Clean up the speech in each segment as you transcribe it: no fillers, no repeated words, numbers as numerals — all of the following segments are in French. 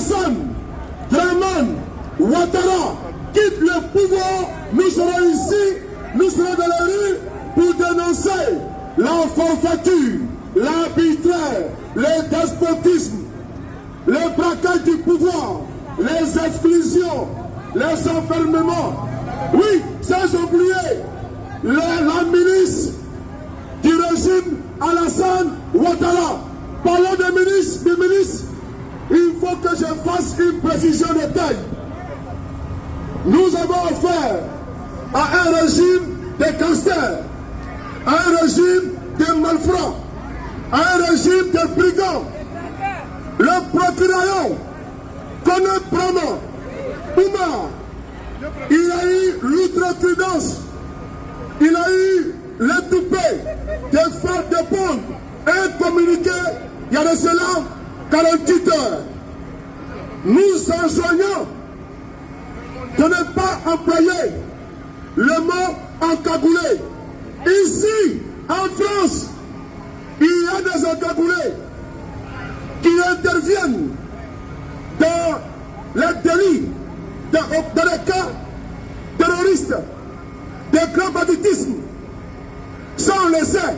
Alassane Draman Ouattara quitte le pouvoir, nous serons ici, nous serons dans la rue pour dénoncer la forfaiture, l'arbitraire, le despotisme, le braquage du pouvoir, les exclusions, les enfermements. Oui, sans oublier la milice du régime Alassane Ouattara. Parlons des milices, il faut que je fasse une précision de taille. Nous avons affaire à un régime de gangsters, à un régime de malfrats, à un régime de brigands. Le procureur connaît Brahma, Oumar, il a eu l'outrecuidance, il a eu le toupet de faire des ponts, un communiqué, il y a de cela 48 heures. Nous enjoignons de ne pas employer le mot encagoulé. Ici, en France, il y a des encagoulés qui interviennent dans les délits, dans les cas terroristes, des grands banditismes. Ça, on le sait.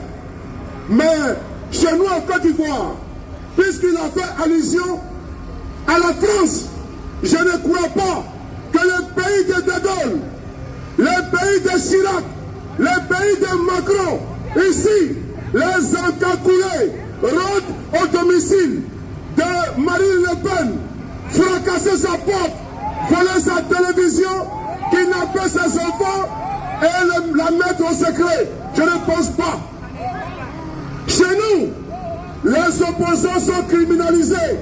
Mais chez nous, en Côte d'Ivoire, puisqu'il a fait allusion à la France, je ne crois pas que le pays de De Gaulle, le pays de Chirac, le pays de Macron, ici, les encagoulés rentrent au domicile de Marine Le Pen, fracasser sa porte, voler sa télévision, kidnapper ses enfants et la mettre au secret. Je ne pense pas. Chez nous, les opposants sont criminalisés.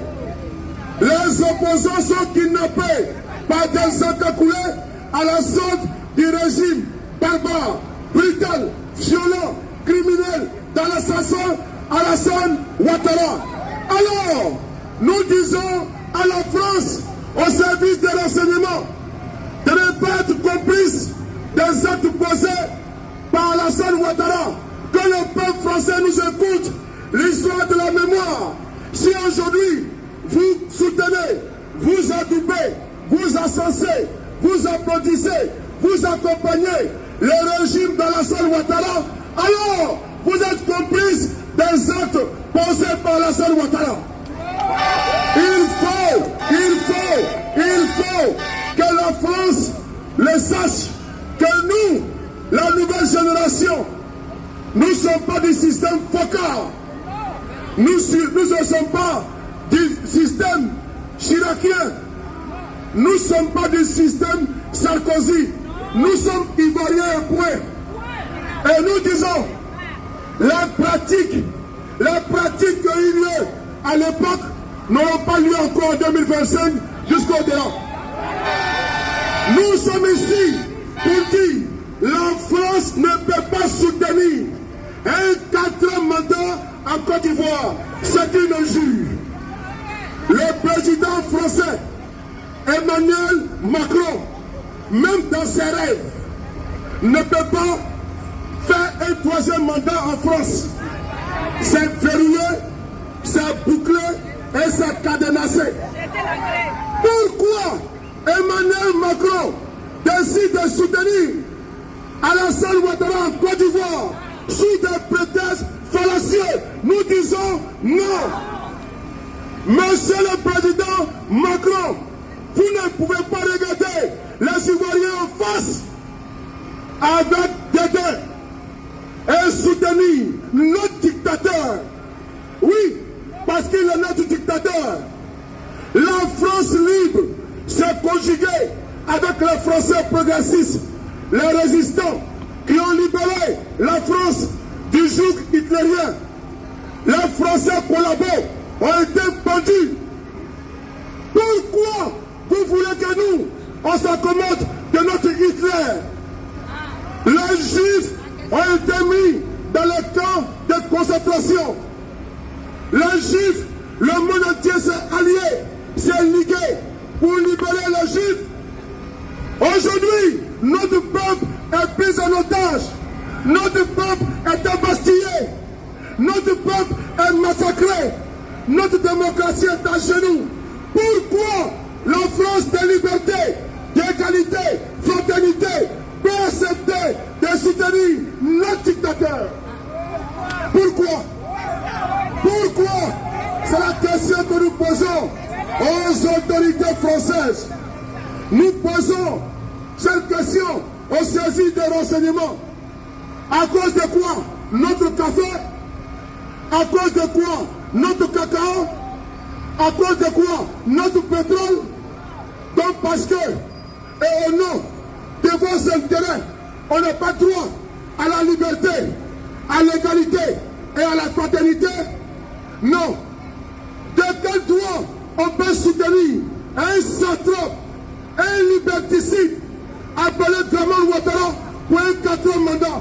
Les opposants sont kidnappés par des encagoulés à la sorte du régime barbare, brutal, violent, criminel, dans l'assassin Alassane Ouattara. Alors, nous disons à la France, au service des renseignements, de ne pas être complice des actes posés par Alassane Ouattara. Que le peuple français nous écoute, l'histoire de la mémoire. Si aujourd'hui, vous soutenez, vous adoubez, vous ascensez, vous applaudissez, vous accompagnez le régime d'Alassane Ouattara, alors vous êtes complice des actes posés par Alassane Ouattara. Il faut que la France le sache, que nous, la nouvelle génération, nous ne sommes pas du système Foccart. Nous ne sommes pas du système chiracien. Nous ne sommes pas du système Sarkozy. Nous sommes Ivoiriens et point. Et nous disons, la pratique qui a eu lieu à l'époque n'auront pas lieu encore en 2025 jusqu'au-delà. Nous sommes ici pour dire la France ne peut pas soutenir un 4e mandat en Côte d'Ivoire. C'est une injure. Le président français, Emmanuel Macron, même dans ses rêves, ne peut pas faire un 3e mandat en France. C'est verrouillé, c'est bouclé et c'est cadenassé. Pourquoi Emmanuel Macron décide de soutenir Alassane Ouattara en Côte d'Ivoire sous des prétextes fallacieux? Nous disons non. Monsieur le président Macron, vous ne pouvez pas regarder les Ivoiriens en face avec dédain et soutenir notre dictateur. Oui, parce qu'il est notre dictateur. La France libre s'est conjuguée avec les Français progressistes, les résistants qui ont libéré la France du joug hitlérien. Les Français collabos ont été pendus. Pourquoi vous voulez que nous, on s'accommode de notre Hitler? Les Juifs ont été mis dans les camps de concentration. Les Juifs, le monde entier s'est allié, s'est ligué pour libérer les Juifs. Aujourd'hui, notre peuple est pris en otage. Notre peuple est embastillé. Notre peuple est massacré. Notre démocratie est à genoux. Pourquoi aux autorités françaises. Nous posons cette question au saisi des renseignements. À cause de quoi notre café? À cause de quoi notre cacao? À cause de quoi notre pétrole? Donc parce que, et au nom de vos intérêts, on n'a pas droit à la liberté, à l'égalité et à la fraternité? Non. De quel droit on peut soutenir un satrape, un liberticide appelé Draman Ouattara pour un 4e mandat?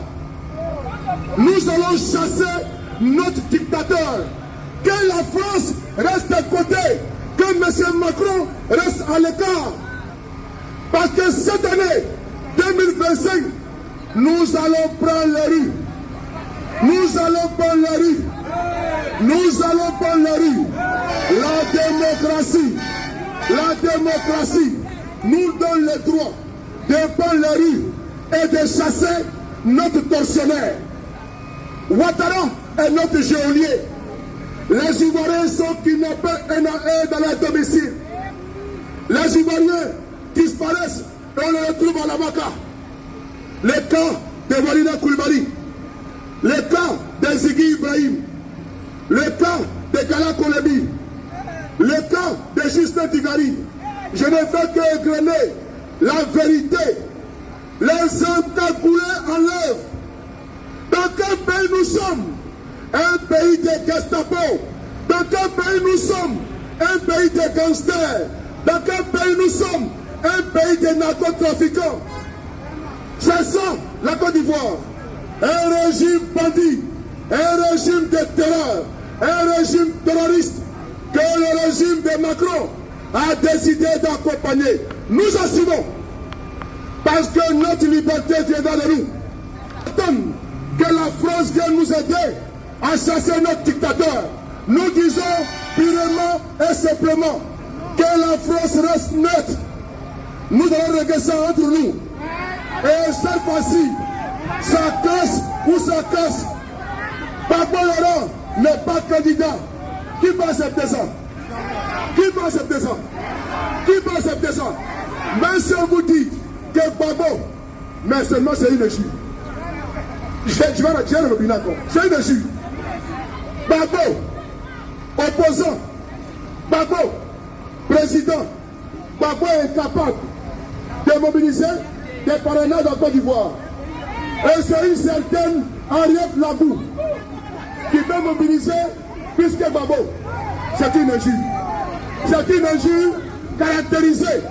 Nous allons chasser notre dictateur. Que la France reste à côté, que M. Macron reste à l'écart. Parce que cette année 2025, nous allons prendre les rues. Nous allons prendre les rues. Nous allons prendre les rues. La démocratie nous donne le droit de prendre les rues et de chasser notre tortionnaire. Ouattara est notre geôlier. Les Ivoiriens sont kidnappés un à un dans leur domicile. Les Ivoiriens disparaissent et on les retrouve à la Maka. Les cas de Walida Koulibaly, les cas de Ziggy Ibrahim, le cas de Kala Kolebi, le cas de Justin Tigari. Je ne fais que égrener la vérité. Les encagoulés en l'œuvre. Dans quel pays nous sommes? Un pays de Gestapo. Dans quel pays nous sommes? Un pays de gangsters. Dans quel pays nous sommes? Un pays de narcotrafiquants. C'est ça la Côte d'Ivoire. Un régime bandit, un régime de terreur, un régime terroriste que le régime de Macron a décidé d'accompagner. Nous assumons parce que notre liberté viendra de nous. Que la France vienne nous aider à chasser notre dictateur. Nous disons purement et simplement que la France reste neutre. Nous allons régler ça entre nous. Et cette fois-ci, ça casse ou ça casse. Papa Laurent n'est pas candidat. Qui va accepter ça? Qui va accepter ça? Qui va accepter ça? Même si on vous dit que Babo, mais seulement c'est une échue. Je vais retirer le bilan. C'est une échue. Babo, opposant. Babo, président. Babo est incapable de mobiliser des parrainages en Côte d'Ivoire. Et c'est une certaine Henriette Labou qui peut mobiliser plus que Babo. C'est une injure. C'est une injure caractérisée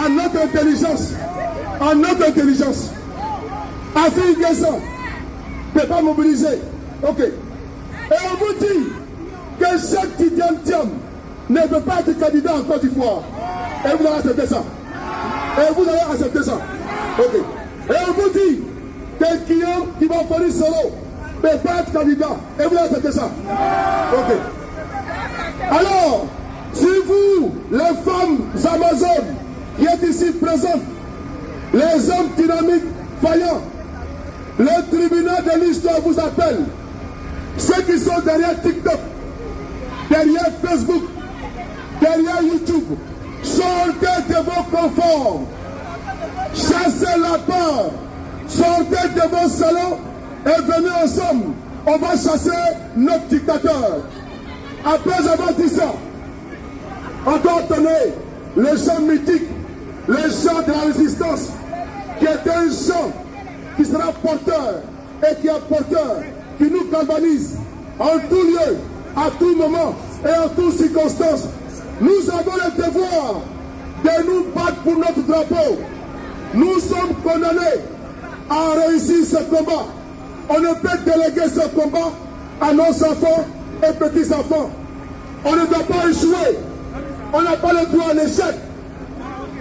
à notre intelligence. À notre intelligence. Afrique Guessin ne peut pas mobiliser. Ok. Et on vous dit que chaque Tidiane ne peut pas être candidat en Côte d'Ivoire. Et vous allez accepter ça. Et vous allez accepter ça. Ok. Et on vous dit que Guillaume qui va faire solo ne peut pas être candidat. Et vous allez accepter ça. Ok. Alors, si vous, les femmes amazones qui êtes ici présentes, les hommes dynamiques, vaillants, le tribunal de l'histoire vous appelle. Ceux qui sont derrière TikTok, derrière Facebook, derrière YouTube, sortez de vos conforts, chassez la peur, sortez de vos salons et venez ensemble. On va chasser notre dictateur. Après avoir dit ça, encore tenez le chant mythique, le chant de la résistance, qui est un chant qui sera porteur et qui est porteur, qui nous galvanise en tout lieu, à tout moment et en toutes circonstances. Nous avons le devoir de nous battre pour notre drapeau. Nous sommes condamnés à réussir ce combat. On ne peut déléguer ce combat à nos enfants et petits-enfants. On ne doit pas échouer. On n'a pas le droit à l'échec.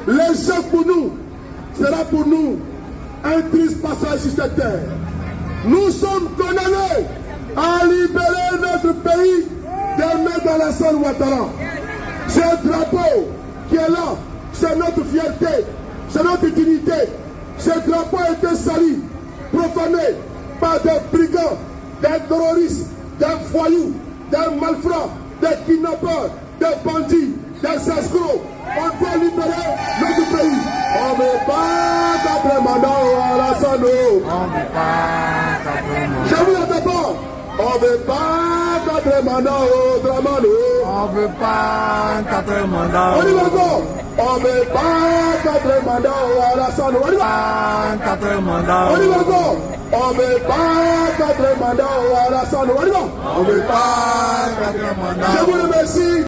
L'échec pour nous sera pour nous un triste passage sur cette terre. Nous sommes condamnés à libérer notre pays des mains d'Alassane Ouattara. C'est un drapeau qui est là. C'est notre fierté. C'est notre dignité. Ce drapeau a été sali, profané par des brigands, des terroristes, des voyous, des malfrats, des kidnappeurs, des bandits, des escrocs. On doit libérer notre pays. On ne veut pas 4 mandats à Alassane. On veut pas 4 mandats. Je vous attends pas. On ne veut pas 4 mandats au Dramane. On veut pas 4 mandats. On y va encore. On ne veut pas 4 mandats à Alassane. On y va. 4 mandats. On y va encore. On ne veut pas 4 mandats à Alassane. On y va. On veut pas 4 mandats. Je vous remercie.